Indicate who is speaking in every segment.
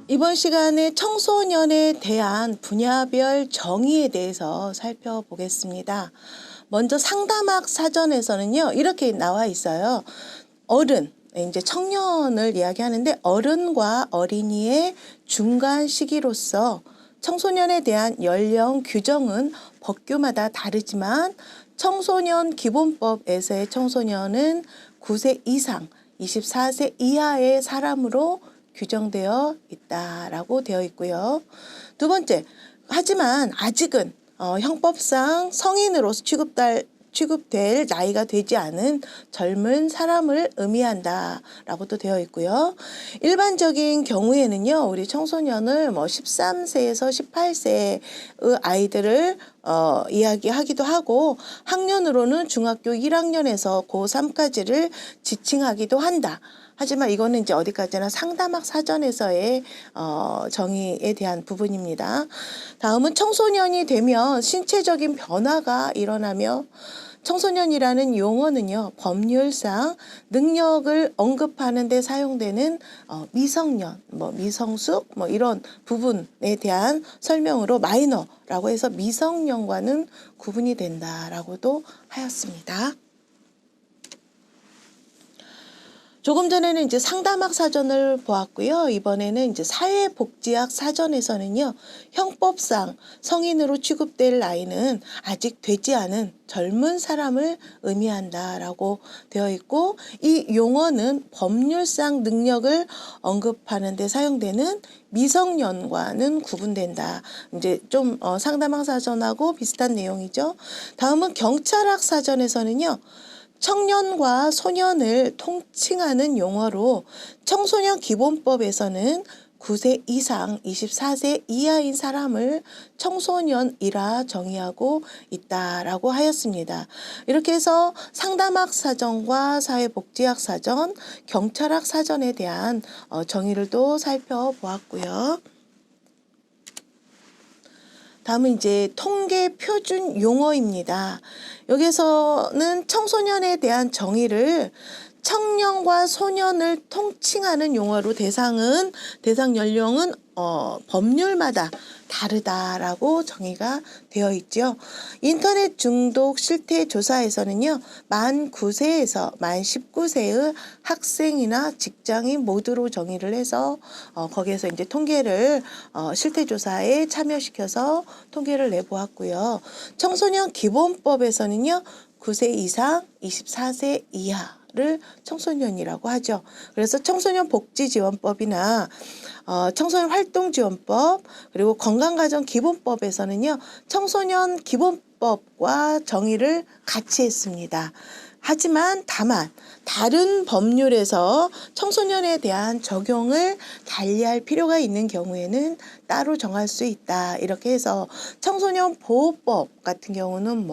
Speaker 1: 이번 시간에 청소년에 대한 분야별 정의에 대해서 살펴보겠습니다. 먼저 상담학 사전에서는요, 이렇게 나와 있어요. 어른, 이제 청년을 이야기하는데 어른과 어린이의 중간 시기로서 청소년에 대한 연령 규정은 법규마다 다르지만 청소년 기본법에서의 청소년은 9세 이상, 24세 이하의 사람으로 규정되어 있다라고 되어 있고요. 두 번째, 하지만 아직은 형법상 성인으로 취급될 나이가 되지 않은 젊은 사람을 의미한다라고도 되어 있고요. 일반적인 경우에는요, 우리 청소년을 13세에서 18세의 아이들을 이야기하기도 하고 학년으로는 중학교 1학년에서 고3까지를 지칭하기도 한다. 하지만 이거는 이제 어디까지나 상담학 사전에서의 정의에 대한 부분입니다. 다음은 청소년이 되면 신체적인 변화가 일어나며 청소년이라는 용어는요, 법률상 능력을 언급하는 데 사용되는 미성년, 미성숙, 이런 부분에 대한 설명으로 마이너라고 해서 미성년과는 구분이 된다라고도 하였습니다. 조금 전에는 이제 상담학 사전을 보았고요. 이번에는 이제 사회복지학 사전에서는요, 형법상 성인으로 취급될 나이는 아직 되지 않은 젊은 사람을 의미한다라고 되어 있고, 이 용어는 법률상 능력을 언급하는 데 사용되는 미성년과는 구분된다. 이제 좀 상담학 사전하고 비슷한 내용이죠. 다음은 경찰학 사전에서는요, 청년과 소년을 통칭하는 용어로 청소년 기본법에서는 9세 이상 24세 이하인 사람을 청소년이라 정의하고 있다라고 하였습니다. 이렇게 해서 상담학 사전과 사회복지학 사전, 경찰학 사전에 대한 정의를 또 살펴보았고요. 다음은 이제 통계 표준 용어입니다. 여기서는 청소년에 대한 정의를 청년과 소년을 통칭하는 용어로 대상 연령은 법률마다 다르다라고 정의가 되어 있죠. 인터넷 중독 실태 조사에서는요, 만 9세에서 만 19세의 학생이나 직장인 모두로 정의를 해서 거기에서 이제 통계를 실태 조사에 참여시켜서 통계를 내보았고요. 청소년 기본법에서는요, 9세 이상 24세 이하를 청소년이라고 하죠. 그래서 청소년 복지지원법이나 청소년 활동지원법, 그리고 건강가정기본법에서는요, 청소년 기본법과 정의를 같이 했습니다. 하지만 다만 다른 법률에서 청소년에 대한 적용을 달리할 필요가 있는 경우에는 따로 정할 수 있다. 이렇게 해서 청소년 보호법 같은 경우는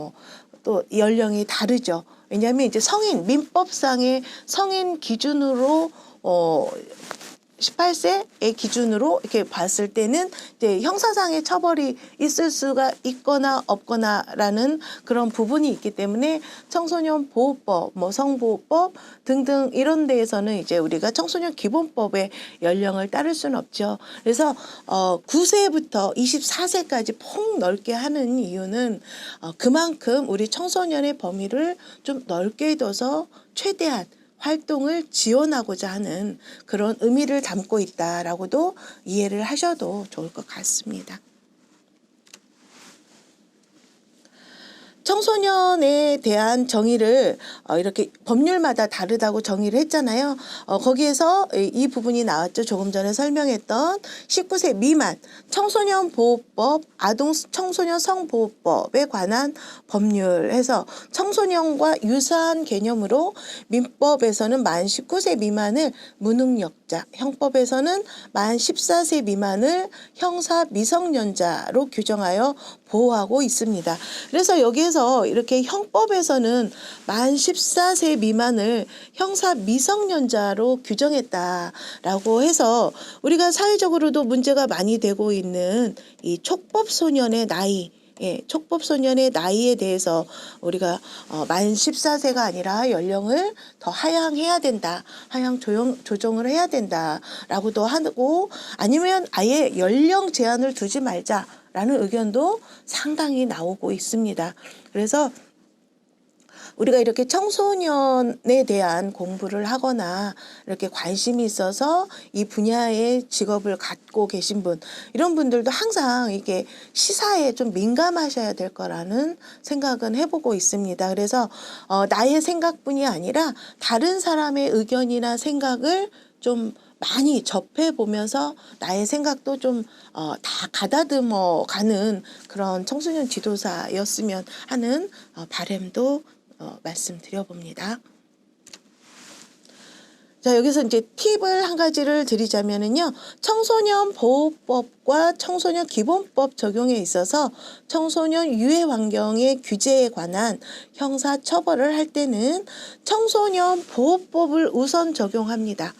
Speaker 1: 또 연령이 다르죠. 왜냐하면 이제 민법상의 성인 기준으로 18세의 기준으로 이렇게 봤을 때는 이제 형사상의 처벌이 있을 수가 있거나 없거나라는 그런 부분이 있기 때문에 청소년 보호법, 성보호법 등등 이런 데에서는 이제 우리가 청소년 기본법의 연령을 따를 수는 없죠. 그래서 9세부터 24세까지 폭 넓게 하는 이유는 그만큼 우리 청소년의 범위를 좀 넓게 둬서 최대한 활동을 지원하고자 하는 그런 의미를 담고 있다라고도 이해를 하셔도 좋을 것 같습니다. 청소년에 대한 정의를 이렇게 법률마다 다르다고 정의를 했잖아요. 거기에서 이 부분이 나왔죠. 조금 전에 설명했던 19세 미만 청소년 보호법, 아동 청소년 성보호법에 관한 법률 해서 청소년과 유사한 개념으로 민법에서는 만 19세 미만을 무능력자, 형법에서는 만 14세 미만을 형사 미성년자로 규정하여 보호하고 있습니다. 그래서 여기에서 이렇게 형법에서는 만 14세 미만을 형사 미성년자로 규정했다라고 해서 우리가 사회적으로도 문제가 많이 되고 있는 이 촉법 소년의 나이, 예, 촉법소년의 나이에 대해서 우리가 만 14세가 아니라 연령을 더 하향해야 된다. 하향 조정을 해야 된다라고도 하고, 아니면 아예 연령 제한을 두지 말자라는 의견도 상당히 나오고 있습니다. 그래서 우리가 이렇게 청소년에 대한 공부를 하거나 이렇게 관심이 있어서 이 분야의 직업을 갖고 계신 분, 이런 분들도 항상 이게 시사에 좀 민감하셔야 될 거라는 생각은 해보고 있습니다. 그래서 나의 생각뿐이 아니라 다른 사람의 의견이나 생각을 좀 많이 접해보면서 나의 생각도 좀 다 가다듬어 가는 그런 청소년 지도사였으면 하는 바람도 말씀드려봅니다. 자, 여기서 이제 팁을 한 가지를 드리자면은요, 청소년 보호법과 청소년 기본법 적용에 있어서 청소년 유해 환경의 규제에 관한 형사 처벌을 할 때는 청소년 보호법을 우선 적용합니다.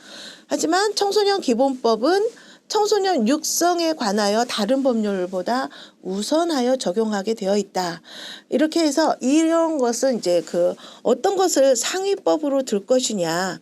Speaker 1: 하지만 청소년 기본법은 청소년 육성에 관하여 다른 법률보다 우선하여 적용하게 되어 있다. 이렇게 해서 이런 것은 이제 어떤 것을 상위법으로 들 것이냐,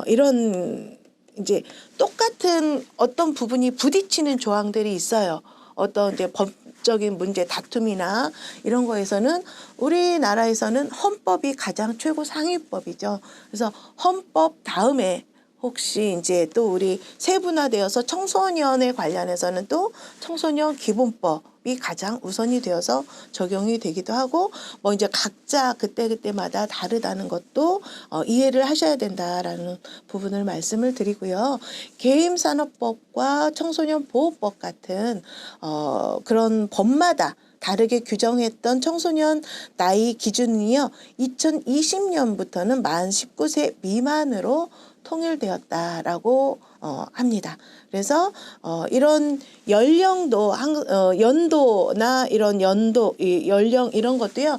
Speaker 1: 이런 이제 똑같은 어떤 부분이 부딪히는 조항들이 있어요. 어떤 이제 법적인 문제 다툼이나 이런 거에서는 우리나라에서는 헌법이 가장 최고 상위법이죠. 그래서 헌법 다음에 혹시 이제 또 우리 세분화되어서 청소년에 관련해서는 또 청소년 기본법이 가장 우선이 되어서 적용이 되기도 하고, 뭐 이제 각자 그때그때마다 다르다는 것도 이해를 하셔야 된다라는 부분을 말씀을 드리고요. 계임산업법과 청소년 보호법 같은 그런 법마다 다르게 규정했던 청소년 나이 기준이요, 2020년부터는 만 19세 미만으로 통일되었다라고 합니다. 그래서 이런 연령도 연도나 이런 이 연령 이런 것도요,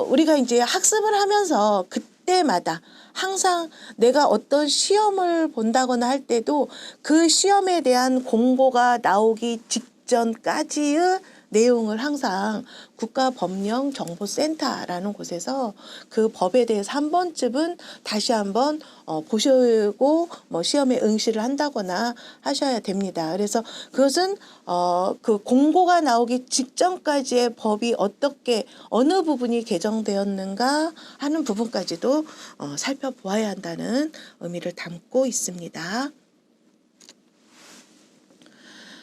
Speaker 1: 우리가 이제 학습을 하면서 그때마다 항상 내가 어떤 시험을 본다거나 할 때도 그 시험에 대한 공고가 나오기 직전까지의 내용을 항상 국가법령정보센터라는 곳에서 그 법에 대해서 한 번쯤은 다시 한번 보시고 뭐 시험에 응시를 한다거나 하셔야 됩니다. 그래서 그것은 그 공고가 나오기 직전까지의 법이 어떻게 어느 부분이 개정되었는가 하는 부분까지도 살펴보아야 한다는 의미를 담고 있습니다.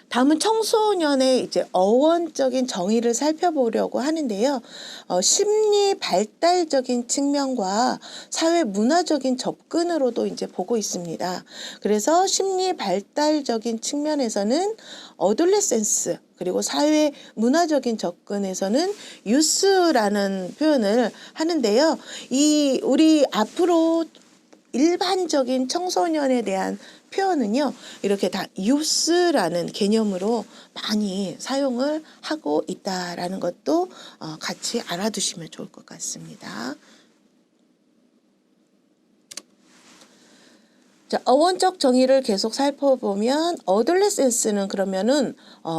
Speaker 1: 다음은 청소년의 이제 어원적인 정의를 살펴보려고 하는데요. 심리 발달적인 측면과 사회 문화적인 접근으로도 이제 보고 있습니다. 그래서 심리 발달적인 측면에서는 어돌레센스, 그리고 사회 문화적인 접근에서는 유스라는 표현을 하는데요. 우리 앞으로 일반적인 청소년에 대한 표현은요, 이렇게 다 유스라는 개념으로 많이 사용을 하고 있다라는 것도 같이 알아두시면 좋을 것 같습니다. 자, 어원적 정의를 계속 살펴보면 어돌레센스는 그러면은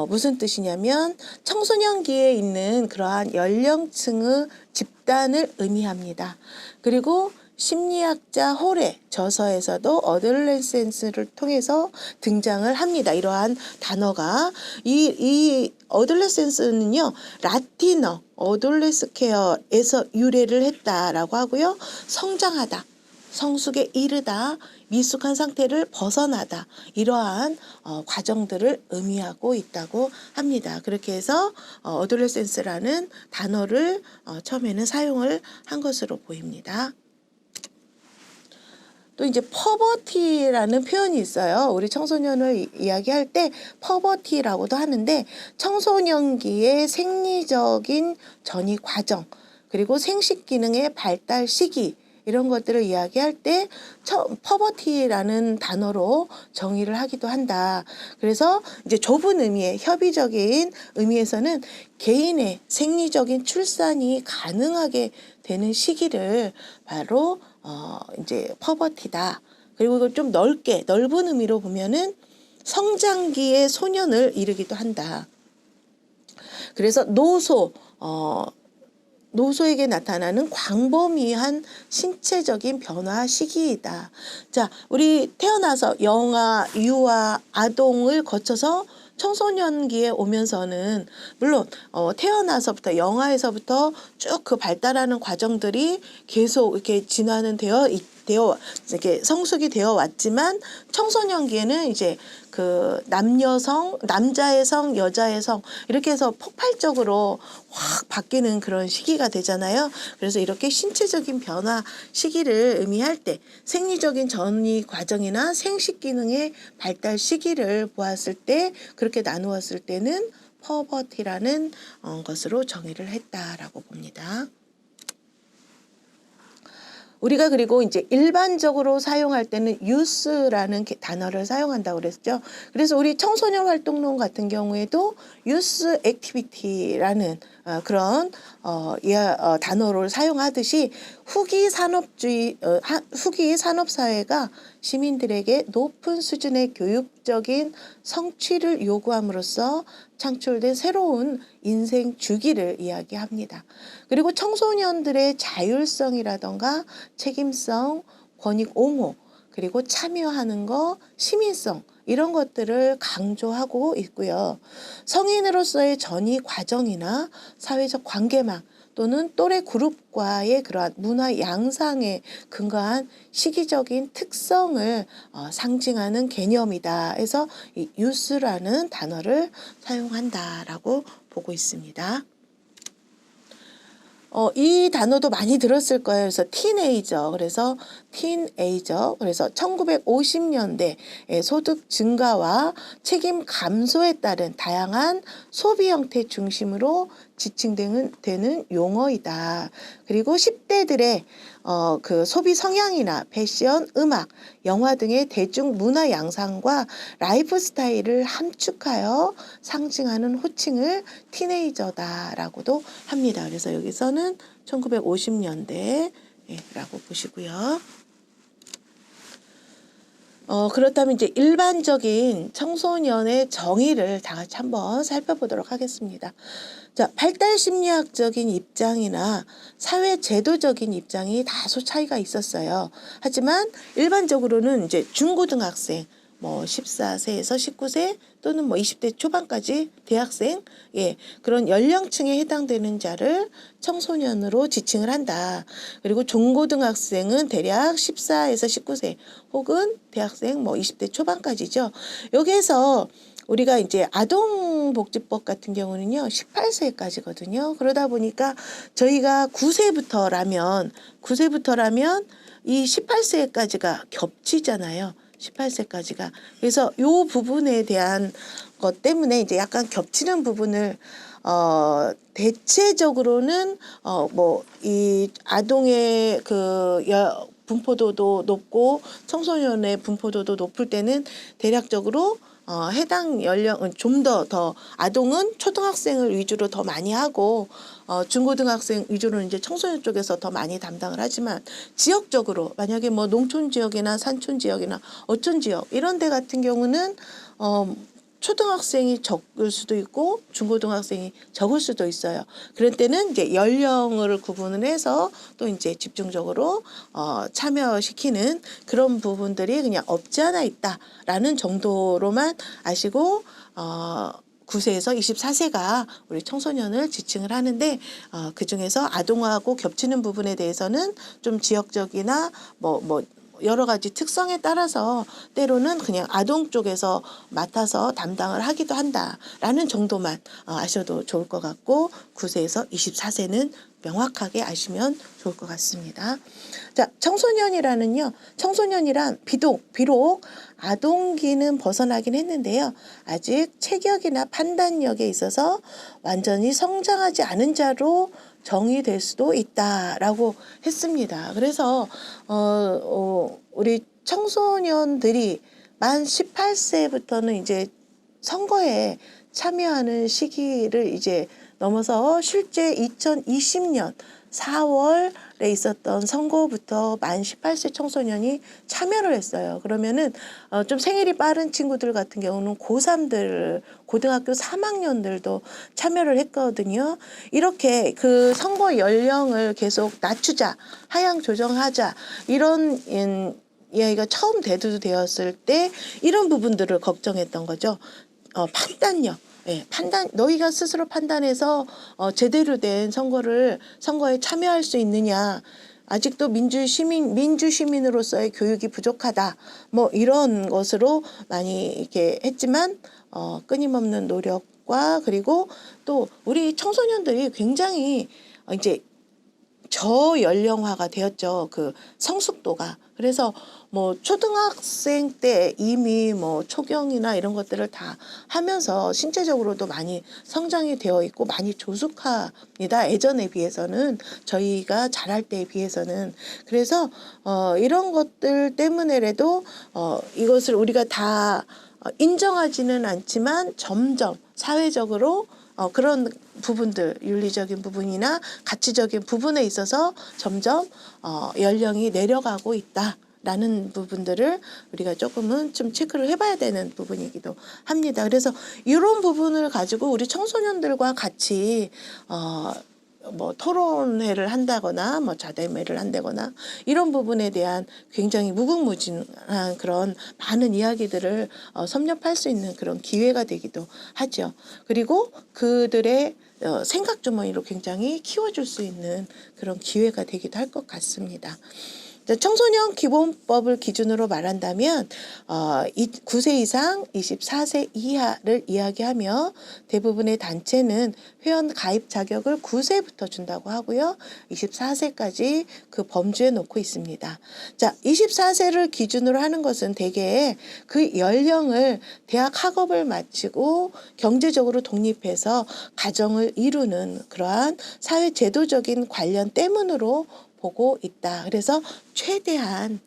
Speaker 1: 무슨 뜻이냐면 청소년기에 있는 그러한 연령층의 집단을 의미합니다. 그리고 심리학자 홀의 저서에서도 어덜레센스를 통해서 등장을 합니다. 이러한 단어가 이 어덜레센스는요, 라틴어 어돌레스케어에서 유래를 했다라고 하고요. 성장하다, 성숙에 이르다, 미숙한 상태를 벗어나다, 이러한 과정들을 의미하고 있다고 합니다. 그렇게 해서 어돌레센스라는 단어를 처음에는 사용을 한 것으로 보입니다. 또 이제 퍼버티라는 표현이 있어요. 우리 청소년을 이야기할 때 퍼버티라고도 하는데, 청소년기의 생리적인 전이 과정, 그리고 생식 기능의 발달 시기, 이런 것들을 이야기할 때 퍼버티라는 단어로 정의를 하기도 한다. 그래서 이제 좁은 의미의 협의적인 의미에서는 개인의 생리적인 출산이 가능하게 되는 시기를 바로 이제 퍼버티다. 그리고 이걸 좀 넓은 의미로 보면은 성장기의 소년을 이르기도 한다. 그래서 노소에게 나타나는 광범위한 신체적인 변화 시기이다. 자, 우리 태어나서 영아, 유아, 아동을 거쳐서 청소년기에 오면서는 물론 태어나서부터 영아에서부터 쭉 그 발달하는 과정들이 계속 이렇게 진화는 되어 이렇게 성숙이 되어 왔지만 청소년기에는 이제 그 남자의 성, 여자의 성 이렇게 해서 폭발적으로 확 바뀌는 그런 시기가 되잖아요. 그래서 이렇게 신체적인 변화 시기를 의미할 때 생리적인 전이 과정이나 생식 기능의 발달 시기를 보았을 때 그렇게 나누었을 때는 퍼버티라는 것으로 정의를 했다라고 봅니다. 우리가 그리고 이제 일반적으로 사용할 때는 youth라는 단어를 사용한다고 그랬죠. 그래서 우리 청소년 활동론 같은 경우에도 youth activity라는 그런 단어를 사용하듯이 후기 산업사회가 시민들에게 높은 수준의 교육적인 성취를 요구함으로써 창출된 새로운 인생 주기를 이야기합니다. 그리고 청소년들의 자율성이라던가 책임성, 권익 옹호, 그리고 참여하는 거, 시민성 이런 것들을 강조하고 있고요. 성인으로서의 전이 과정이나 사회적 관계망 또는 또래 그룹과의 그러한 문화 양상에 근거한 시기적인 특성을 상징하는 개념이다. 해서 이 유스라는 단어를 사용한다라고 보고 있습니다. 이 단어도 많이 들었을 거예요. 그래서 티네이저, 그래서 1950년대 소득 증가와 책임 감소에 따른 다양한 소비 형태 중심으로 지칭되는 용어이다. 그리고 10대들의 그 소비 성향이나 패션, 음악, 영화 등의 대중 문화 양상과 라이프 스타일을 함축하여 상징하는 호칭을 티네이저다라고도 합니다. 그래서 여기서는 1950년대라고 보시고요. 그렇다면 이제 일반적인 청소년의 정의를 다 같이 한번 살펴보도록 하겠습니다. 자, 발달 심리학적인 입장이나 사회 제도적인 입장이 다소 차이가 있었어요. 하지만 일반적으로는 이제 중고등학생, 14세에서 19세 또는 20대 초반까지 대학생, 그런 연령층에 해당되는 자를 청소년으로 지칭을 한다. 그리고 중고등학생은 대략 14에서 19세 혹은 대학생 20대 초반까지죠. 여기에서 우리가 이제 아동복지법 같은 경우는요, 18세까지거든요. 그러다 보니까 저희가 9세부터라면 이 18세까지가 겹치잖아요. 18세까지가. 그래서 요 부분에 대한 것 때문에 이제 약간 겹치는 부분을 대체적으로는 이 아동의 그 분포도도 높고 청소년의 분포도도 높을 때는 대략적으로 해당 연령은 좀 더 아동은 초등학생을 위주로 더 많이 하고 중고등학생 위주로는 이제 청소년 쪽에서 더 많이 담당을 하지만 지역적으로 만약에 농촌 지역이나 산촌 지역이나 어촌 지역 이런 데 같은 경우는 초등학생이 적을 수도 있고 중고등학생이 적을 수도 있어요. 그럴 때는 이제 연령을 구분을 해서 또 이제 집중적으로 참여시키는 그런 부분들이 그냥 없지 않아 있다라는 정도로만 아시고 9세에서 24세가 우리 청소년을 지칭을 하는데 그중에서 아동하고 겹치는 부분에 대해서는 좀 지역적이나 여러 가지 특성에 따라서 때로는 그냥 아동 쪽에서 맡아서 담당을 하기도 한다라는 정도만 아셔도 좋을 것 같고 9세에서 24세는 명확하게 아시면 좋을 것 같습니다. 자, 청소년이란 비록 아동기는 벗어나긴 했는데요. 아직 체격이나 판단력에 있어서 완전히 성장하지 않은 자로 정의될 수도 있다라고 했습니다. 그래서 우리 청소년들이 만 18세부터는 이제 선거에 참여하는 시기를 이제 넘어서 실제 2020년 4월에 있었던 선거부터 만 18세 청소년이 참여를 했어요. 그러면은 좀 생일이 빠른 친구들 같은 경우는 고3들, 고등학교 3학년들도 참여를 했거든요. 이렇게 그 선거 연령을 계속 낮추자, 하향 조정하자 이런 이야기가 처음 대두되었을 때 이런 부분들을 걱정했던 거죠. 판단력. 예, 너희가 스스로 판단해서 제대로 된 선거에 참여할 수 있느냐. 아직도 민주시민으로서의 교육이 부족하다. 뭐 이런 것으로 많이 이렇게 했지만, 끊임없는 노력과 그리고 또 우리 청소년들이 굉장히 이제 저연령화가 되었죠. 그 성숙도가. 그래서 뭐 초등학생 때 이미 뭐 초경이나 이런 것들을 다 하면서 신체적으로도 많이 성장이 되어 있고 많이 조숙합니다. 예전에 비해서는 저희가 자랄 때에 비해서는. 그래서 이런 것들 때문에라도 이것을 우리가 다 인정하지는 않지만 점점 사회적으로 그런 부분들, 윤리적인 부분이나 가치적인 부분에 있어서 점점 연령이 내려가고 있다라는 부분들을 우리가 조금은 좀 체크를 해봐야 되는 부분이기도 합니다. 그래서 이런 부분을 가지고 우리 청소년들과 같이 뭐 토론회를 한다거나 뭐 자대매를 한다거나 이런 부분에 대한 굉장히 무궁무진한 그런 많은 이야기들을 섭렵할 수 있는 그런 기회가 되기도 하죠. 그리고 그들의 생각 주머니로 굉장히 키워줄 수 있는 그런 기회가 되기도 할 것 같습니다. 청소년 기본법을 기준으로 말한다면 9세 이상 24세 이하를 이야기하며 대부분의 단체는 회원 가입 자격을 9세부터 준다고 하고요. 24세까지 그 범주에 놓고 있습니다. 자, 24세를 기준으로 하는 것은 대개 그 연령을 대학 학업을 마치고 경제적으로 독립해서 가정을 이루는 그러한 사회 제도적인 관련 때문으로 보고 있다. 그래서 최대한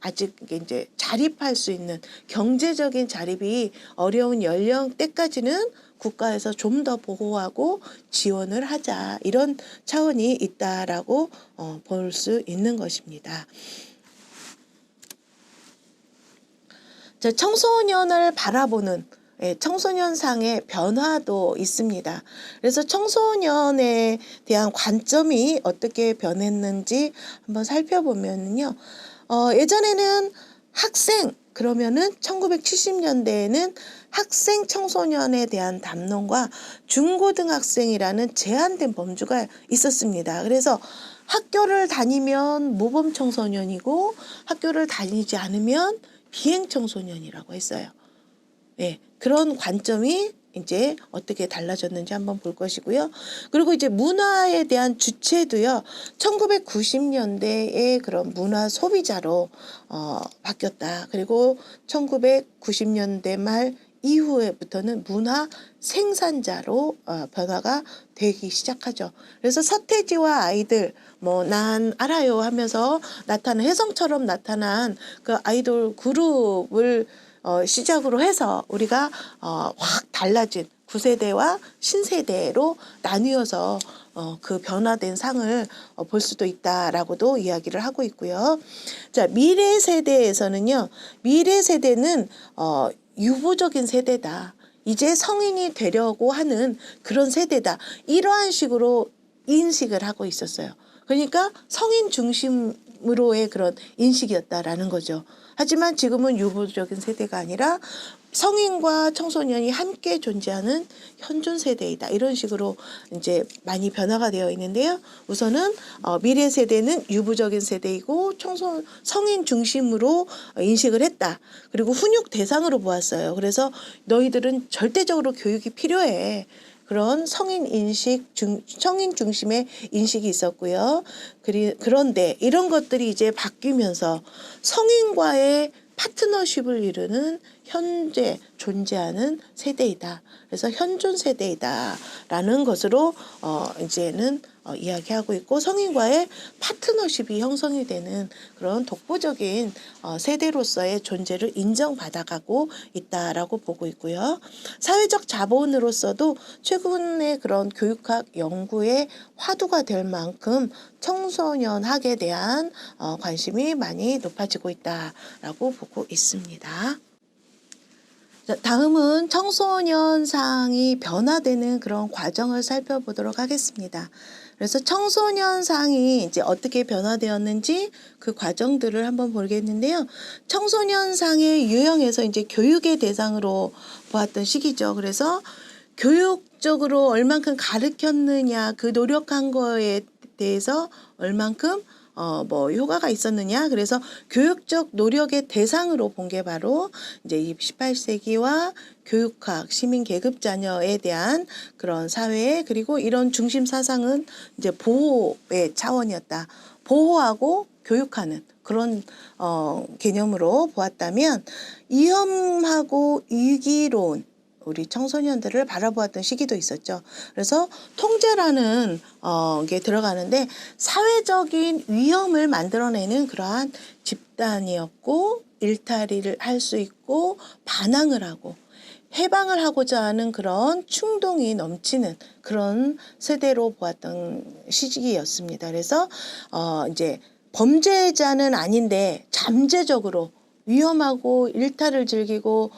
Speaker 1: 아직 이제 자립할 수 있는 경제적인 자립이 어려운 연령대까지는 국가에서 좀 더 보호하고 지원을 하자. 이런 차원이 있다라고 볼 수 있는 것입니다. 자, 청소년을 바라보는 청소년상의 변화도 있습니다. 그래서 청소년에 대한 관점이 어떻게 변했는지 한번 살펴보면요. 예전에는 학생, 그러면은 1970년대에는 학생 청소년에 대한 담론과 중고등학생이라는 제한된 범주가 있었습니다. 그래서 학교를 다니면 모범 청소년이고 학교를 다니지 않으면 비행 청소년이라고 했어요. 네, 그런 관점이 이제 어떻게 달라졌는지 한번 볼 것이고요. 그리고 이제 문화에 대한 주체도요. 1990년대의 그런 문화 소비자로 바뀌었다. 그리고 1990년대 말 이후에부터는 문화 생산자로 변화가 되기 시작하죠. 그래서 서태지와 아이들 뭐 난 알아요 하면서 나타난 혜성처럼 나타난 그 아이돌 그룹을 시작으로 해서 우리가 확 달라진 9세대와 신세대로 나뉘어서 그 변화된 상을 볼 수도 있다라고도 이야기를 하고 있고요. 자, 미래 세대에서는요. 미래 세대는 유보적인 세대다. 이제 성인이 되려고 하는 그런 세대다. 이러한 식으로 인식을 하고 있었어요. 그러니까 성인 중심으로의 그런 인식이었다라는 거죠. 하지만 지금은 유보적인 세대가 아니라 성인과 청소년이 함께 존재하는 현존 세대이다. 이런 식으로 이제 많이 변화가 되어 있는데요. 우선은 미래 세대는 유보적인 세대이고 성인 중심으로 인식을 했다. 그리고 훈육 대상으로 보았어요. 그래서 너희들은 절대적으로 교육이 필요해. 그런 성인 중심의 인식이 있었고요. 그런데 이런 것들이 이제 바뀌면서 성인과의 파트너십을 이루는 현재 존재하는 세대이다. 그래서 현존 세대이다라는 것으로 이제는 이야기하고 있고 성인과의 파트너십이 형성이 되는 그런 독보적인 세대로서의 존재를 인정받아가고 있다라고 보고 있고요. 사회적 자본으로서도 최근의 그런 교육학 연구의 화두가 될 만큼 청소년학에 대한 관심이 많이 높아지고 있다라고 보고 있습니다. 다음은 청소년상이 변화되는 그런 과정을 살펴보도록 하겠습니다. 그래서 청소년상이 이제 어떻게 변화되었는지 그 과정들을 한번 보겠는데요. 청소년상의 유형에서 이제 교육의 대상으로 보았던 시기죠. 그래서 교육적으로 얼만큼 가르쳤느냐, 그 노력한 거에 대해서 얼만큼 효과가 있었느냐. 그래서 교육적 노력의 대상으로 본 게 바로 이제 18세기와 교육학, 시민 계급 자녀에 대한 그런 사회, 그리고 이런 중심 사상은 이제 보호의 차원이었다. 보호하고 교육하는 그런 개념으로 보았다면 위험하고 위기로운 우리 청소년들을 바라보았던 시기도 있었죠. 그래서 통제라는 게 들어가는데 사회적인 위험을 만들어내는 그러한 집단이었고 일탈이를 할 수 있고 반항을 하고 해방을 하고자 하는 그런 충동이 넘치는 그런 세대로 보았던 시기였습니다. 그래서 이제 범죄자는 아닌데 잠재적으로 위험하고 일탈을 즐기고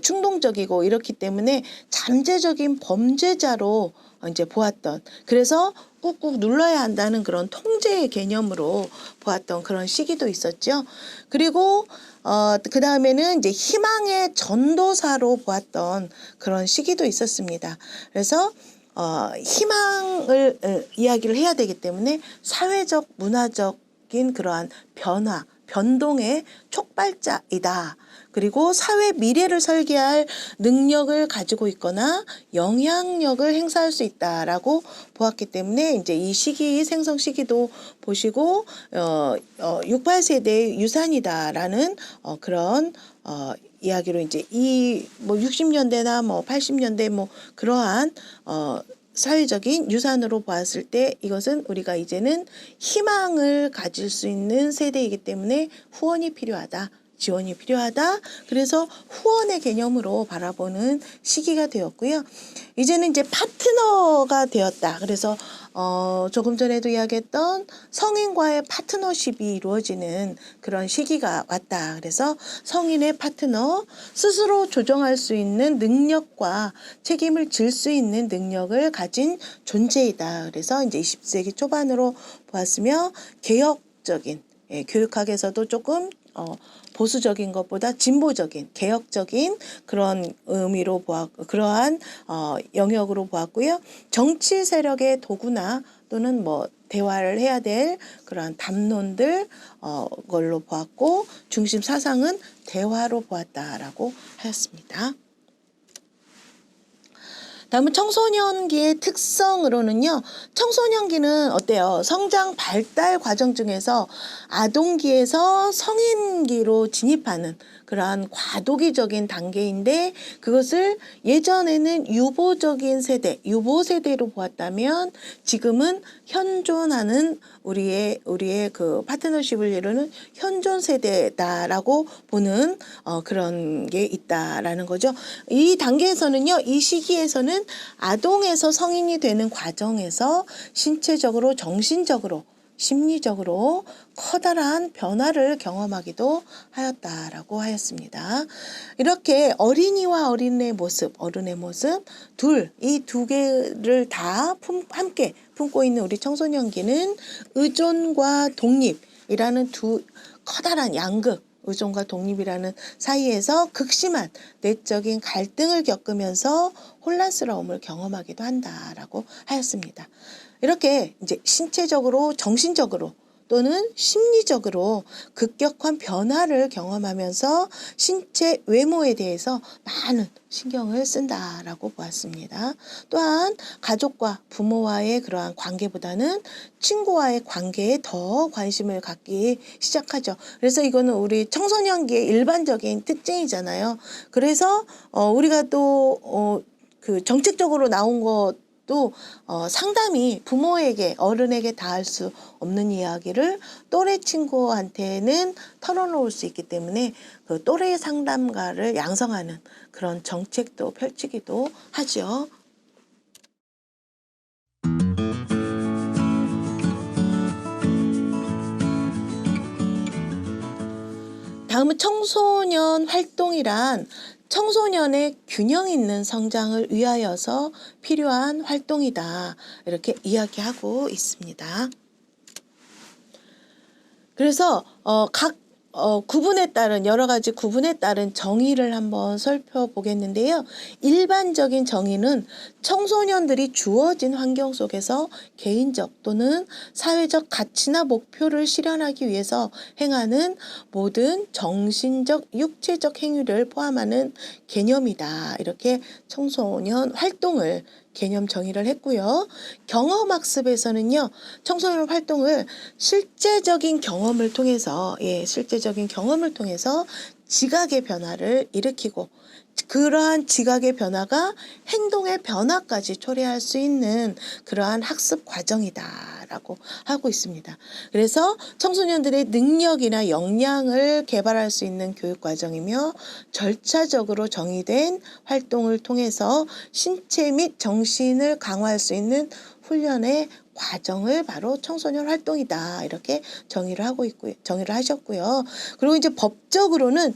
Speaker 1: 충동적이고 이렇기 때문에 잠재적인 범죄자로 이제 보았던, 그래서 꾹꾹 눌러야 한다는 그런 통제의 개념으로 보았던 그런 시기도 있었죠. 그리고 그 다음에는 이제 희망의 전도사로 보았던 그런 시기도 있었습니다. 그래서 희망을 이야기를 해야 되기 때문에 사회적 문화적인 그러한 변동의 촉발자이다. 그리고 사회 미래를 설계할 능력을 가지고 있거나 영향력을 행사할 수 있다라고 보았기 때문에 이제 이 시기 생성 시기도 보시고 68세대의 유산이다라는 그런 이야기로 이제 이 60년대나 80년대 그러한 사회적인 유산으로 보았을 때 이것은 우리가 이제는 희망을 가질 수 있는 세대이기 때문에 후원이 필요하다. 지원이 필요하다. 그래서 후원의 개념으로 바라보는 시기가 되었고요. 이제는 이제 파트너가 되었다. 그래서 조금 전에도 이야기했던 성인과의 파트너십이 이루어지는 그런 시기가 왔다. 그래서 성인의 파트너, 스스로 조정할 수 있는 능력과 책임을 질 수 있는 능력을 가진 존재이다. 그래서 이제 20세기 초반으로 보았으며 개혁적인, 교육학에서도 조금 보수적인 것보다 진보적인, 개혁적인 그런 의미로 그러한 영역으로 보았고요. 정치 세력의 도구나 또는 대화를 해야 될 그러한 담론들 걸로 보았고, 중심 사상은 대화로 보았다라고 하였습니다. 다음은 청소년기의 특성으로는요. 청소년기는 어때요? 성장 발달 과정 중에서 아동기에서 성인기로 진입하는 그러한 과도기적인 단계인데, 그것을 예전에는 유보적인 세대, 유보 세대로 보았다면 지금은 현존하는 우리의 그 파트너십을 이루는 현존 세대다라고 보는 그런 게 있다라는 거죠. 이 단계에서는요, 이 시기에서는 아동에서 성인이 되는 과정에서 신체적으로, 정신적으로, 심리적으로 커다란 변화를 경험하기도 하였다라고 하였습니다. 이렇게 어린이와 어른의 모습 이 두 개를 다 함께 품고 있는 우리 청소년기는 의존과 독립이라는 두 커다란 양극, 의존과 독립이라는 사이에서 극심한 내적인 갈등을 겪으면서 혼란스러움을 경험하기도 한다라고 하였습니다. 이렇게 이제 신체적으로, 정신적으로 또는 심리적으로 급격한 변화를 경험하면서 신체 외모에 대해서 많은 신경을 쓴다라고 보았습니다. 또한 가족과 부모와의 그러한 관계보다는 친구와의 관계에 더 관심을 갖기 시작하죠. 그래서 이거는 우리 청소년기의 일반적인 특징이잖아요. 그래서 우리가 또 그 정책적으로 나온 것 또 상담이 부모에게 어른에게 다 할 수 없는 이야기를 또래 친구한테는 털어놓을 수 있기 때문에 그 또래 상담가를 양성하는 그런 정책도 펼치기도 하죠. 다음은 청소년 활동이란 청소년의 균형 있는 성장을 위하여서 필요한 활동이다. 이렇게 이야기하고 있습니다. 그래서 각 구분에 따른 여러 가지 구분에 따른 정의를 한번 살펴보겠는데요. 일반적인 정의는 청소년들이 주어진 환경 속에서 개인적 또는 사회적 가치나 목표를 실현하기 위해서 행하는 모든 정신적, 육체적 행위를 포함하는 개념이다. 이렇게 청소년 활동을 개념 정의를 했고요. 경험학습에서는요, 청소년 활동을 실제적인 경험을 통해서, 실제적인 경험을 통해서 지각의 변화를 일으키고, 그러한 지각의 변화가 행동의 변화까지 초래할 수 있는 그러한 학습 과정이다라고 하고 있습니다. 그래서 청소년들의 능력이나 역량을 개발할 수 있는 교육 과정이며 절차적으로 정의된 활동을 통해서 신체 및 정신을 강화할 수 있는 훈련의 과정을 바로 청소년 활동이다. 이렇게 정의를 하셨고요. 그리고 이제 법적으로는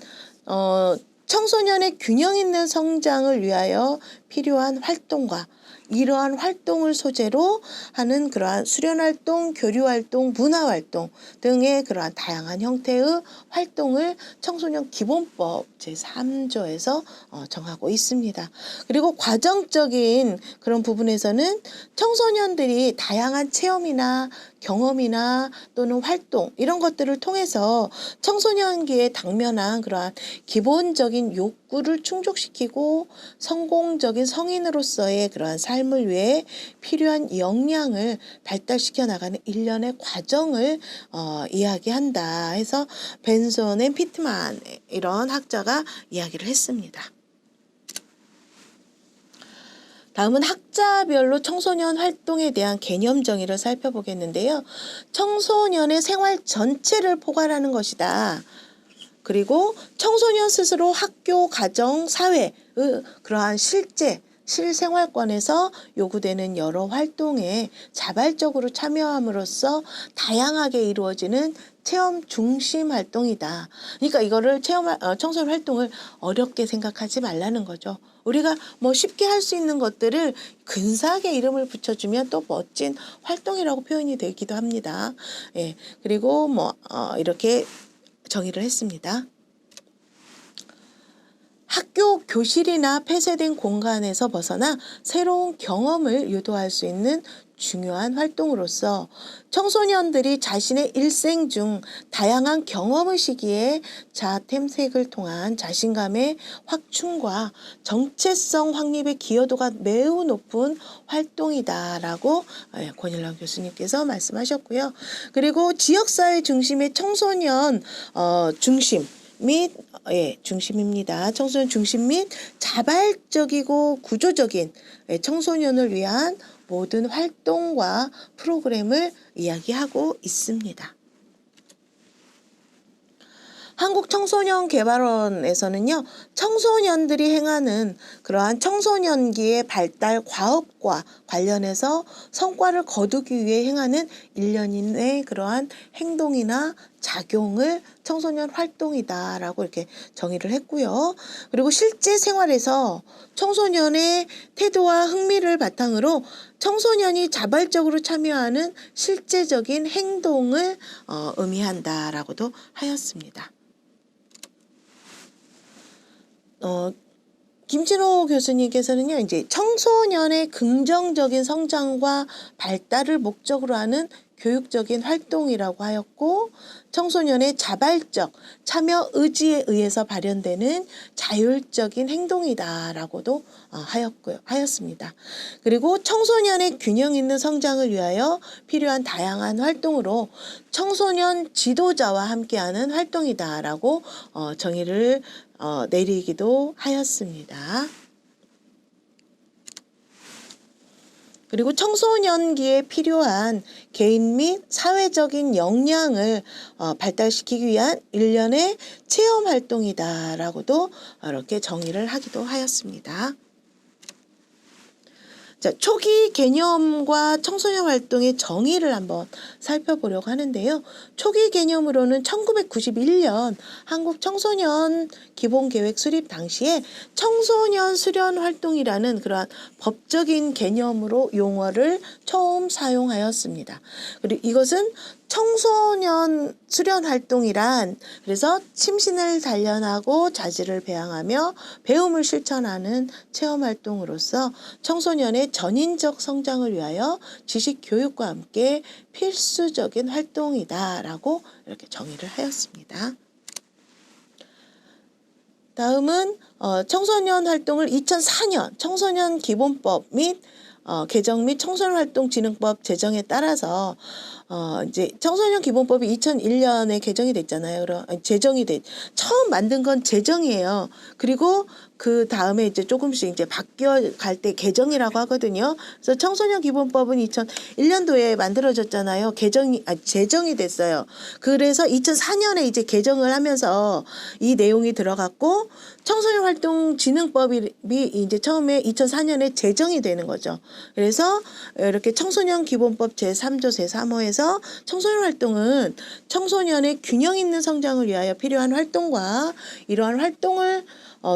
Speaker 1: 청소년의 균형 있는 성장을 위하여 필요한 활동과 이러한 활동을 소재로 하는 그러한 수련활동, 교류활동, 문화활동 등의 그러한 다양한 형태의 활동을 청소년 기본법 제3조에서 정하고 있습니다. 그리고 과정적인 그런 부분에서는 청소년들이 다양한 체험이나 경험이나 또는 활동 이런 것들을 통해서 청소년기에 당면한 그러한 기본적인 욕구를 충족시키고 성공적인 성인으로서의 그러한 삶을 위해 필요한 역량을 발달시켜 나가는 일련의 과정을 이야기한다 해서 벤손 앤 피트만 이런 학자가 이야기를 했습니다. 다음은 학자별로 청소년 활동에 대한 개념 정의를 살펴보겠는데요. 청소년의 생활 전체를 포괄하는 것이다. 그리고 청소년 스스로 학교, 가정, 사회의 그러한 실생활권에서 요구되는 여러 활동에 자발적으로 참여함으로써 다양하게 이루어지는 체험 중심 활동이다. 그러니까 이거를 청소년 활동을 어렵게 생각하지 말라는 거죠. 우리가 뭐 쉽게 할 수 있는 것들을 근사하게 이름을 붙여주면 또 멋진 활동이라고 표현이 되기도 합니다. 그리고 이렇게 정의를 했습니다. 학교 교실이나 폐쇄된 공간에서 벗어나 새로운 경험을 유도할 수 있는 중요한 활동으로서 청소년들이 자신의 일생 중 다양한 경험의 시기에 자아 탐색을 통한 자신감의 확충과 정체성 확립의 기여도가 매우 높은 활동이다라고 권일남 교수님께서 말씀하셨고요. 그리고 지역사회 중심의 청소년 중심 중심입니다. 청소년 중심 및 자발적이고 구조적인 청소년을 위한 모든 활동과 프로그램을 이야기하고 있습니다. 한국청소년개발원에서는요, 청소년들이 행하는 그러한 청소년기의 발달 과업과 관련해서 성과를 거두기 위해 행하는 일련의 그러한 행동이나 작용을 청소년 활동이다라고 이렇게 정의를 했고요. 그리고 실제 생활에서 청소년의 태도와 흥미를 바탕으로 청소년이 자발적으로 참여하는 실제적인 행동을 의미한다라고도 하였습니다. 김진호 교수님께서는요, 이제 청소년의 긍정적인 성장과 발달을 목적으로 하는 교육적인 활동이라고 하였고, 청소년의 자발적 참여 의지에 의해서 발현되는 자율적인 행동이다라고도 하였습니다. 그리고 청소년의 균형 있는 성장을 위하여 필요한 다양한 활동으로 청소년 지도자와 함께하는 활동이다라고 정의를 내리기도 하였습니다. 그리고 청소년기에 필요한 개인 및 사회적인 역량을 발달시키기 위한 일련의 체험 활동이다라고도 이렇게 정의를 하기도 하였습니다. 자, 초기 개념과 청소년 활동의 정의를 한번 살펴보려고 하는데요. 초기 개념으로는 1991년 한국 청소년 기본계획 수립 당시에 청소년 수련 활동이라는 그러한 법적인 개념으로 용어를 처음 사용하였습니다. 그리고 이것은 청소년 수련 활동이란 그래서 심신을 단련하고 자질을 배양하며 배움을 실천하는 체험 활동으로서 청소년의 전인적 성장을 위하여 지식 교육과 함께 필수적인 활동이다라고 이렇게 정의를 하였습니다. 다음은 청소년 활동을 2004년 청소년 기본법 및 개정 및 청소년활동진흥법 제정에 따라서 이제 청소년 기본법이 2001년에 개정이 됐잖아요. 처음 만든 건 제정이에요. 그리고 그 다음에 이제 조금씩 이제 바뀌어 갈 때 개정이라고 하거든요. 그래서 청소년 기본법은 2001년도에 만들어졌잖아요. 제정이 됐어요. 그래서 2004년에 이제 개정을 하면서 이 내용이 들어갔고 청소년 활동 진흥법이 이제 처음에 2004년에 제정이 되는 거죠. 그래서 이렇게 청소년 기본법 제3조 제3호에서 청소년 활동은 청소년의 균형 있는 성장을 위하여 필요한 활동과 이러한 활동을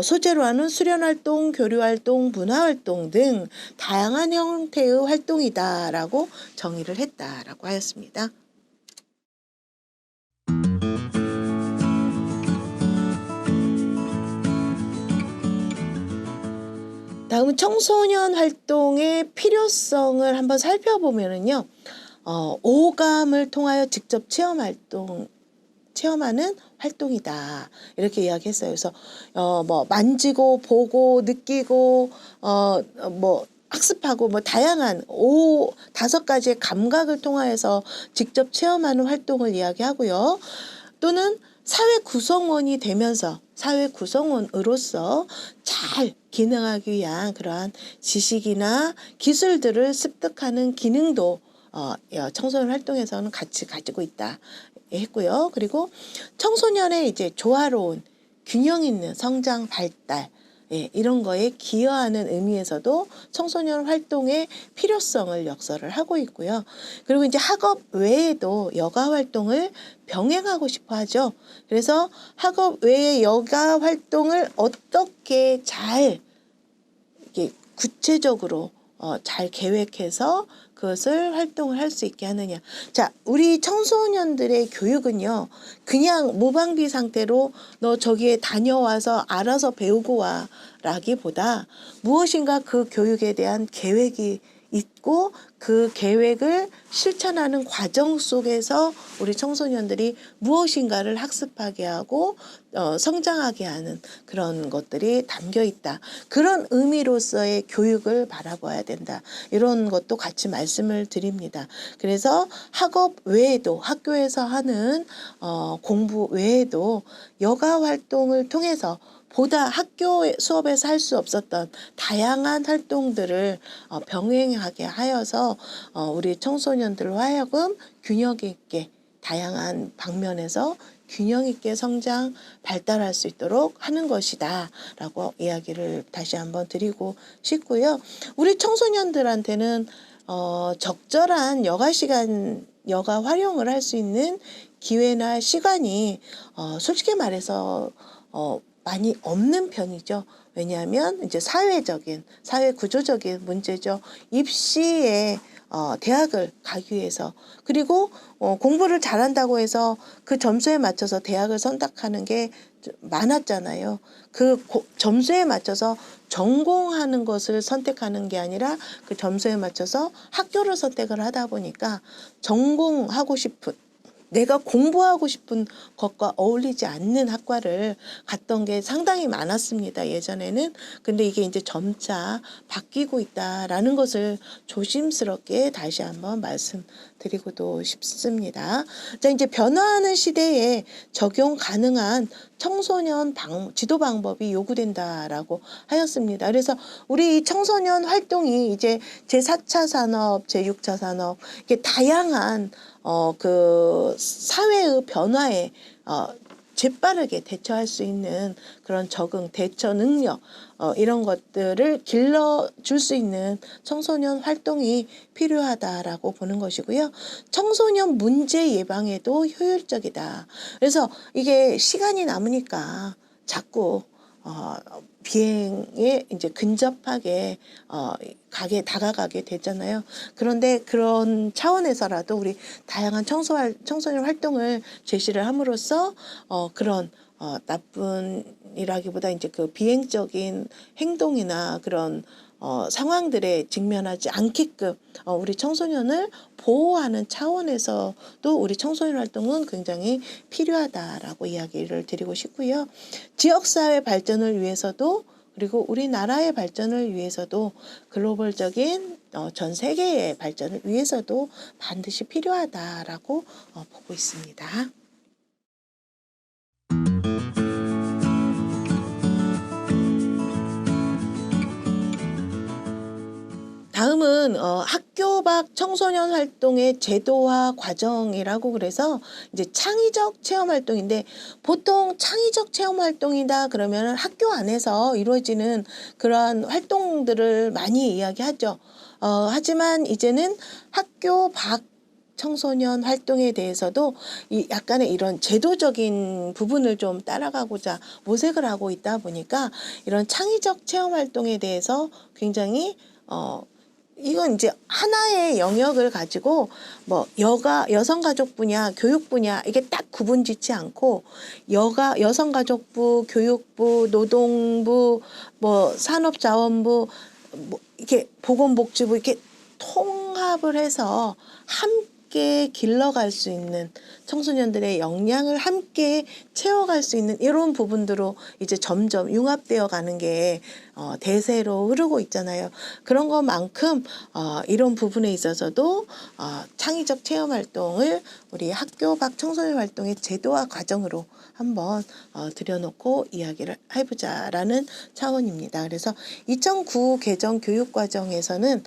Speaker 1: 소재로 하는 수련활동, 교류활동, 문화활동 등 다양한 형태의 활동이다라고 정의를 했다라고 하였습니다. 다음은 청소년 활동의 필요성을 한번 살펴보면은요, 오감을 통하여 직접 체험하는 활동이다. 이렇게 이야기했어요. 그래서, 만지고, 보고, 느끼고, 학습하고, 다양한 5가지의 감각을 통하여서 직접 체험하는 활동을 이야기하고요. 또는 사회 구성원이 되면서 사회 구성원으로서 잘 기능하기 위한 그러한 지식이나 기술들을 습득하는 기능도 청소년 활동에서는 같이 가지고 있다 했고요. 그리고 청소년의 이제 조화로운 균형 있는 성장 발달 이런 거에 기여하는 의미에서도 청소년 활동의 필요성을 역설을 하고 있고요. 그리고 이제 학업 외에도 여가 활동을 병행하고 싶어 하죠. 그래서 학업 외의 여가 활동을 어떻게 잘 이렇게 구체적으로 잘 계획해서 그것을 활동을 할 수 있게 하느냐. 자, 우리 청소년들의 교육은요, 그냥 무방비 상태로 너 저기에 다녀와서 알아서 배우고 와 라기보다 무엇인가 그 교육에 대한 계획이 있고 그 계획을 실천하는 과정 속에서 우리 청소년들이 무엇인가를 학습하게 하고 성장하게 하는 그런 것들이 담겨 있다. 그런 의미로서의 교육을 바라봐야 된다. 이런 것도 같이 말씀을 드립니다. 그래서 학업 외에도 학교에서 하는 공부 외에도 여가 활동을 통해서 보다 학교 수업에서 할 수 없었던 다양한 활동들을 병행하게 하여서 우리 청소년들로 하여금 균형 있게 다양한 방면에서 균형 있게 성장, 발달할 수 있도록 하는 것이다 라고 이야기를 다시 한번 드리고 싶고요. 우리 청소년들한테는 적절한 여가 활용을 할 수 있는 기회나 시간이 솔직히 말해서 많이 없는 편이죠. 왜냐하면 이제 사회 구조적인 문제죠. 입시에 대학을 가기 위해서 그리고 공부를 잘한다고 해서 그 점수에 맞춰서 대학을 선택하는 게 많았잖아요. 그 점수에 맞춰서 전공하는 것을 선택하는 게 아니라 그 점수에 맞춰서 학교를 선택을 하다 보니까 전공하고 싶은 내가 공부하고 싶은 것과 어울리지 않는 학과를 갔던 게 상당히 많았습니다. 예전에는. 근데 이게 이제 점차 바뀌고 있다라는 것을 조심스럽게 다시 한번 말씀드리고도 싶습니다. 자, 이제 변화하는 시대에 적용 가능한 청소년 지도 방법이 요구된다라고 하였습니다. 그래서 우리 청소년 활동이 이제 제4차 산업, 제6차 산업, 이게 다양한 그 사회의 변화에 재빠르게 대처할 수 있는 그런 적응, 대처 능력 이런 것들을 길러줄 수 있는 청소년 활동이 필요하다라고 보는 것이고요. 청소년 문제 예방에도 효율적이다. 그래서 이게 시간이 남으니까 자꾸 비행에 이제 근접하게 다가가게 되잖아요. 그런데 그런 차원에서라도 우리 다양한 청소년 활동을 제시를 함으로써 그런 나쁜이라기보다 이제 그 비행적인 행동이나 그런 상황들에 직면하지 않게끔 우리 청소년을 보호하는 차원에서도 우리 청소년 활동은 굉장히 필요하다라고 이야기를 드리고 싶고요. 지역사회 발전을 위해서도 그리고 우리나라의 발전을 위해서도 글로벌적인 전 세계의 발전을 위해서도 반드시 필요하다라고 보고 있습니다. 다음은 학교 밖 청소년 활동의 제도화 과정이라고 그래서 이제 창의적 체험 활동인데 보통 창의적 체험 활동이다 그러면 학교 안에서 이루어지는 그러한 활동들을 많이 이야기하죠. 하지만 이제는 학교 밖 청소년 활동에 대해서도 약간의 이런 제도적인 부분을 좀 따라가고자 모색을 하고 있다 보니까 이런 창의적 체험 활동에 대해서 굉장히 이건 이제 하나의 영역을 가지고 뭐 여성가족 분야, 교육 분야 이게 딱 구분짓지 않고 여성가족부, 교육부, 노동부, 뭐 산업자원부, 뭐 이렇게 보건복지부 이렇게 통합을 해서 함께 길러갈 수 있는 청소년들의 역량을 함께 채워갈 수 있는 이런 부분들로 이제 점점 융합되어 가는 게 대세로 흐르고 있잖아요. 그런 것만큼 이런 부분에 있어서도 창의적 체험 활동을 우리 학교 밖 청소년 활동의 제도화 과정으로 한번 들여놓고 이야기를 해보자라는 차원입니다. 그래서 2009 개정 교육과정에서는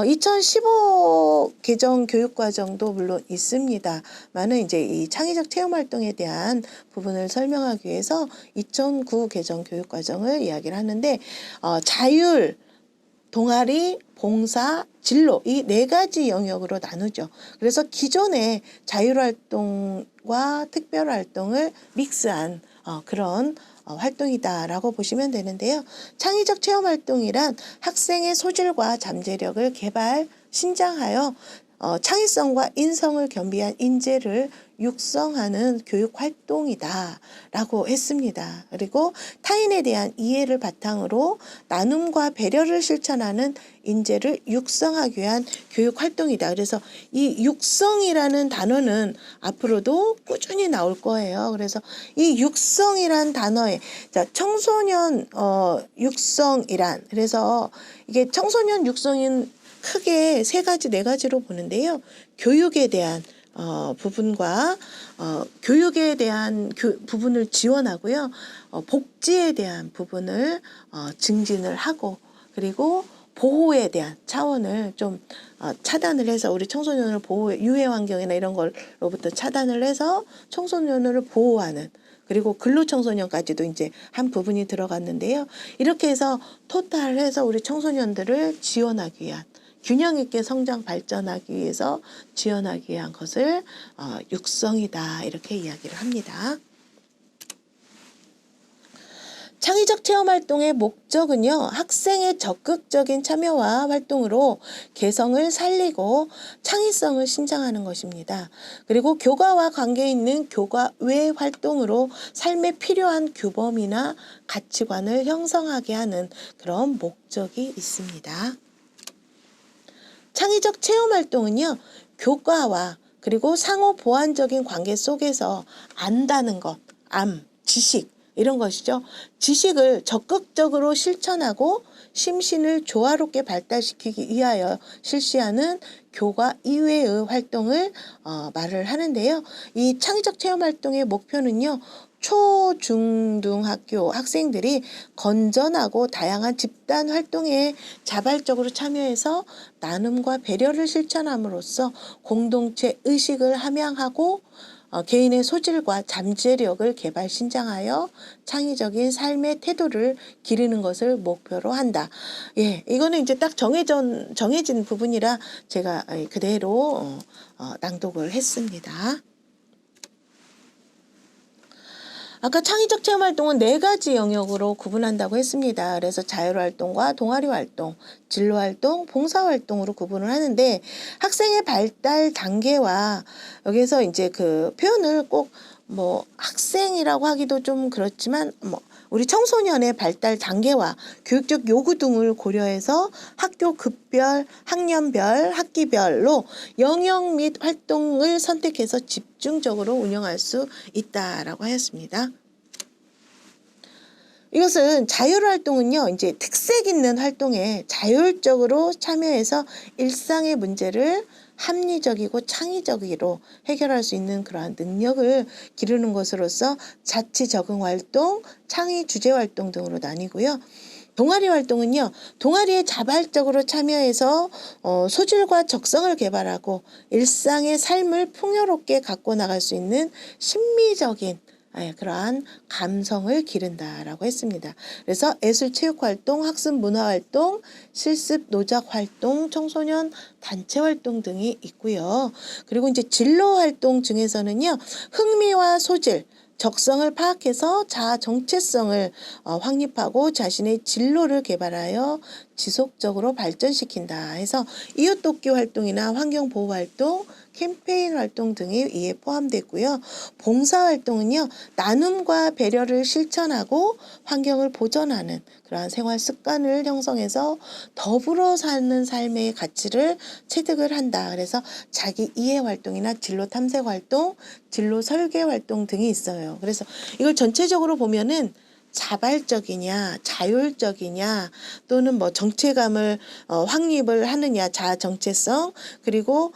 Speaker 1: 2015 개정 교육과정도 물론 있습니다만은 이제 이 창의적 체험 활동에 대한 부분을 설명하기 위해서 2009 개정 교육과정을 이야기를 하는데 자율, 동아리, 봉사, 진로 이 네 가지 영역으로 나누죠. 그래서 기존의 자율활동과 특별활동을 믹스한 그런 활동이다라고 보시면 되는데요. 창의적 체험활동이란 학생의 소질과 잠재력을 개발, 신장하여 창의성과 인성을 겸비한 인재를 육성하는 교육 활동이다 라고 했습니다. 그리고 타인에 대한 이해를 바탕으로 나눔과 배려를 실천하는 인재를 육성하기 위한 교육 활동이다. 그래서 이 육성이라는 단어는 앞으로도 꾸준히 나올 거예요. 그래서 이 육성이란 단어에 청소년 육성이란 그래서 이게 청소년 육성인 크게 세 가지, 네 가지로 보는데요. 교육에 대한 부분과 교육에 대한 부분을 지원하고요. 복지에 대한 부분을 증진을 하고 그리고 보호에 대한 차원을 좀 차단을 해서 우리 청소년을 유해 환경이나 이런 걸로부터 차단을 해서 청소년을 보호하는 그리고 근로청소년까지도 이제 한 부분이 들어갔는데요. 이렇게 해서 토탈해서 우리 청소년들을 지원하기 위한 균형 있게 성장 발전하기 위해서 지원하기 위한 것을 육성이다 이렇게 이야기를 합니다. 창의적 체험 활동의 목적은요. 학생의 적극적인 참여와 활동으로 개성을 살리고 창의성을 신장하는 것입니다. 그리고 교과와 관계 있는 교과 외 활동으로 삶에 필요한 규범이나 가치관을 형성하게 하는 그런 목적이 있습니다. 창의적 체험 활동은요. 교과와 그리고 상호 보완적인 관계 속에서 안다는 것, 지식 이런 것이죠. 지식을 적극적으로 실천하고 심신을 조화롭게 발달시키기 위하여 실시하는 교과 이외의 활동을 말을 하는데요. 이 창의적 체험 활동의 목표는요. 초, 중, 등 학교 학생들이 건전하고 다양한 집단 활동에 자발적으로 참여해서 나눔과 배려를 실천함으로써 공동체 의식을 함양하고 개인의 소질과 잠재력을 개발 신장하여 창의적인 삶의 태도를 기르는 것을 목표로 한다. 예, 이거는 이제 딱 정해진 부분이라 제가 그대로 낭독을 했습니다. 아까 창의적 체험 활동은 4가지 영역으로 구분한다고 했습니다. 그래서 자율활동과 동아리활동, 진로활동, 봉사활동으로 구분을 하는데 학생의 발달 단계와 여기서 이제 그 표현을 꼭 뭐 학생이라고 하기도 좀 그렇지만 우리 청소년의 발달 단계와 교육적 요구 등을 고려해서 학교 급별, 학년별, 학기별로 영역 및 활동을 선택해서 집중적으로 운영할 수 있다라고 하였습니다. 이것은 자율활동은요, 이제 특색 있는 활동에 자율적으로 참여해서 일상의 문제를 합리적이고 창의적으로 해결할 수 있는 그러한 능력을 기르는 것으로서 자치 적응 활동, 창의 주제 활동 등으로 나뉘고요. 동아리 활동은요, 동아리에 자발적으로 참여해서 소질과 적성을 개발하고 일상의 삶을 풍요롭게 갖고 나갈 수 있는 심미적인 그러한 감성을 기른다라고 했습니다. 그래서 예술체육활동, 학습문화활동, 실습 노작활동, 청소년 단체활동 등이 있고요. 그리고 이제 진로활동 중에서는요, 흥미와 소질, 적성을 파악해서 자아 정체성을 확립하고 자신의 진로를 개발하여 지속적으로 발전시킨다 해서 이웃돕기 활동이나 환경보호 활동, 캠페인 활동 등이 이에 포함됐고요. 봉사활동은요, 나눔과 배려를 실천하고 환경을 보전하는 그러한 생활 습관을 형성해서 더불어 사는 삶의 가치를 체득을 한다. 그래서 자기 이해 활동이나 진로 탐색 활동, 진로 설계 활동 등이 있어요. 그래서 이걸 전체적으로 보면은 자발적이냐, 자율적이냐, 또는 뭐 정체감을 확립을 하느냐, 자아 정체성, 그리고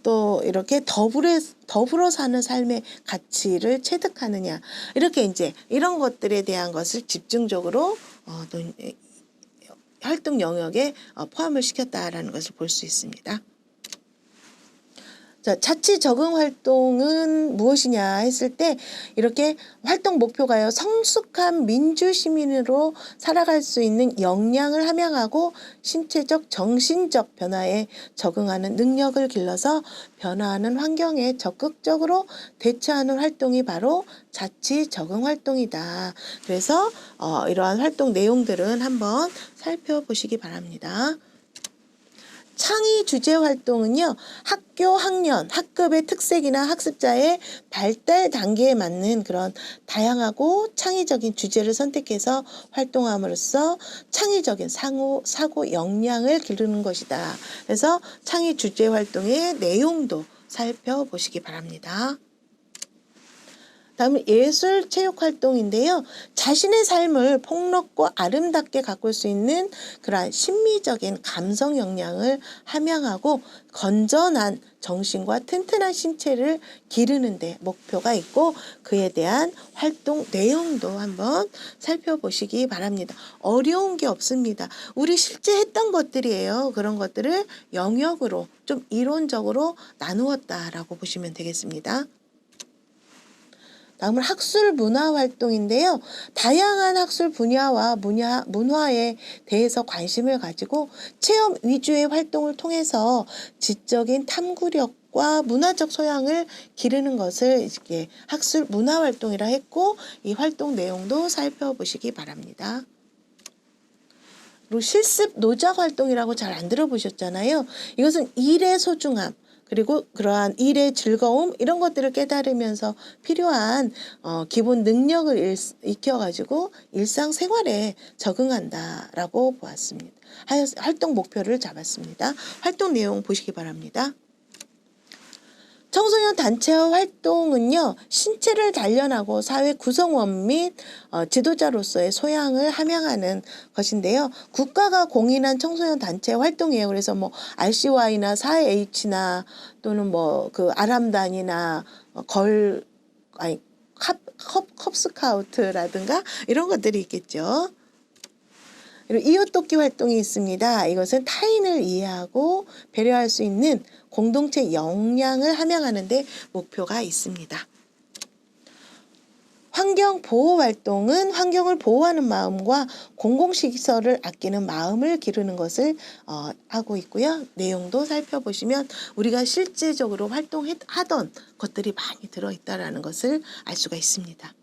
Speaker 1: 또 이렇게 더불어 사는 삶의 가치를 체득하느냐, 이렇게 이제 이런 것들에 대한 것을 집중적으로 활동 영역에 포함을 시켰다라는 것을 볼 수 있습니다. 자, 자치 적응 활동은 무엇이냐 했을 때 이렇게 활동 목표가요. 성숙한 민주 시민으로 살아갈 수 있는 역량을 함양하고 신체적 정신적 변화에 적응하는 능력을 길러서 변화하는 환경에 적극적으로 대처하는 활동이 바로 자치 적응 활동이다. 그래서 이러한 활동 내용들은 한번 살펴보시기 바랍니다. 창의 주제 활동은요, 학교, 학년, 학급의 특색이나 학습자의 발달 단계에 맞는 그런 다양하고 창의적인 주제를 선택해서 활동함으로써 창의적인 사고 역량을 기르는 것이다. 그래서 창의 주제 활동의 내용도 살펴보시기 바랍니다. 다음은 예술체육활동인데요. 자신의 삶을 폭넓고 아름답게 가꿀 수 있는 그러한 심미적인 감성 역량을 함양하고 건전한 정신과 튼튼한 신체를 기르는 데 목표가 있고 그에 대한 활동 내용도 한번 살펴보시기 바랍니다. 어려운 게 없습니다. 우리 실제 했던 것들이에요. 그런 것들을 영역으로 좀 이론적으로 나누었다라고 보시면 되겠습니다. 다음은 학술 문화 활동인데요. 다양한 학술 분야와 문화에 대해서 관심을 가지고 체험 위주의 활동을 통해서 지적인 탐구력과 문화적 소양을 기르는 것을 이렇게 학술 문화 활동이라 했고 이 활동 내용도 살펴보시기 바랍니다. 그리고 실습 노작 활동이라고 잘 안 들어보셨잖아요. 이것은 일의 소중함, 그리고 그러한 일의 즐거움 이런 것들을 깨달으면서 필요한 기본 능력을 익혀가지고 일상생활에 적응한다라고 보았습니다. 활동 목표를 잡았습니다. 활동 내용 보시기 바랍니다. 청소년 단체와 활동은요, 신체를 단련하고 사회 구성원 및 지도자로서의 소양을 함양하는 것인데요. 국가가 공인한 청소년 단체 활동이에요. 그래서 뭐 RCY나 4H나 또는 뭐 그 아람단이나 컵스카우트라든가 이런 것들이 있겠죠. 그리고 이웃돕기 활동이 있습니다. 이것은 타인을 이해하고 배려할 수 있는 공동체 역량을 함양하는 데 목표가 있습니다. 환경보호 활동은 환경을 보호하는 마음과 공공시설을 아끼는 마음을 기르는 것을 하고 있고요. 내용도 살펴보시면 우리가 실제적으로 활동하던 것들이 많이 들어있다는 것을 알 수가 있습니다.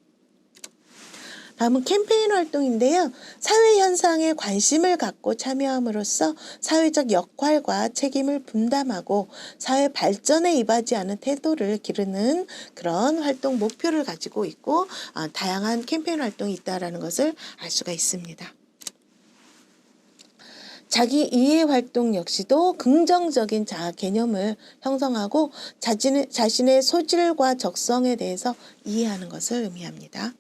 Speaker 1: 다음은 캠페인 활동인데요. 사회 현상에 관심을 갖고 참여함으로써 사회적 역할과 책임을 분담하고 사회 발전에 이바지하는 태도를 기르는 그런 활동 목표를 가지고 있고 다양한 캠페인 활동이 있다는 것을 알 수가 있습니다. 자기 이해 활동 역시도 긍정적인 자아 개념을 형성하고 자신의 소질과 적성에 대해서 이해하는 것을 의미합니다.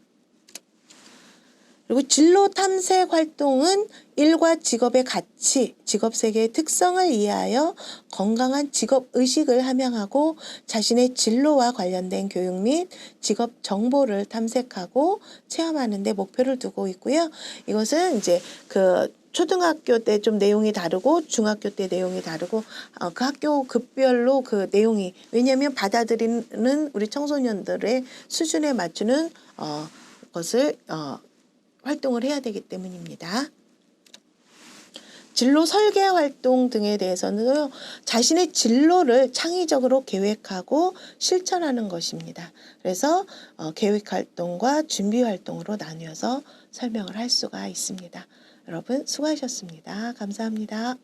Speaker 1: 그리고 진로 탐색 활동은 일과 직업의 가치, 직업 세계의 특성을 이해하여 건강한 직업 의식을 함양하고 자신의 진로와 관련된 교육 및 직업 정보를 탐색하고 체험하는 데 목표를 두고 있고요. 이것은 이제 그 초등학교 때 좀 내용이 다르고 중학교 때 내용이 다르고 그 학교 급별로 그 내용이, 왜냐하면 받아들이는 우리 청소년들의 수준에 맞추는 것을 활동을 해야 되기 때문입니다. 진로 설계 활동 등에 대해서는 자신의 진로를 창의적으로 계획하고 실천하는 것입니다. 그래서 계획 활동과 준비 활동으로 나누어서 설명을 할 수가 있습니다. 여러분 수고하셨습니다. 감사합니다.